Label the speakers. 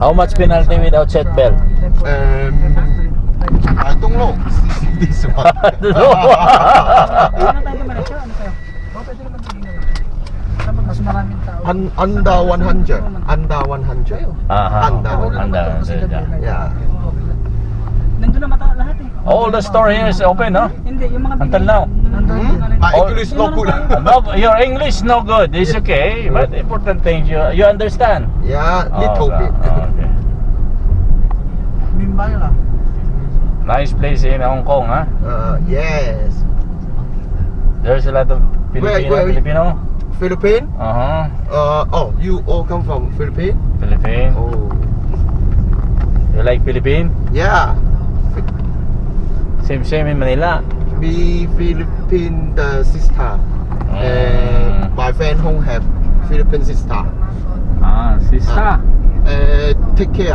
Speaker 1: How much penalty without seatbelt?
Speaker 2: I don't know. This one.
Speaker 3: Ano tayo dumiretso? Ano kayo? Pwede naman tingin naman. Mas maraming tao.
Speaker 2: Under 100. Under 100. Under. Yeah.
Speaker 3: Nandun na mata lahat eh.
Speaker 1: All the store here is open, no?
Speaker 3: Hindi, yung mga
Speaker 1: Until now.
Speaker 2: My
Speaker 1: Oh.
Speaker 2: English no good.
Speaker 1: No, your English no good. It's okay, but important thing you understand.
Speaker 2: Yeah, little bit.
Speaker 1: Okay.
Speaker 3: Mimbay lang.
Speaker 1: Nice place in Hong Kong, huh?
Speaker 2: Yes.
Speaker 1: There's a lot of Filipino.
Speaker 2: Philippine?
Speaker 1: Uh-huh.
Speaker 2: You all come from Philippine?
Speaker 1: Philippine.
Speaker 2: Oh.
Speaker 1: You like Philippine?
Speaker 2: Yeah.
Speaker 1: Same in Manila.
Speaker 2: Me Philippine the sister. And my friend home have Philippine sister.
Speaker 1: Sister.
Speaker 2: Take care.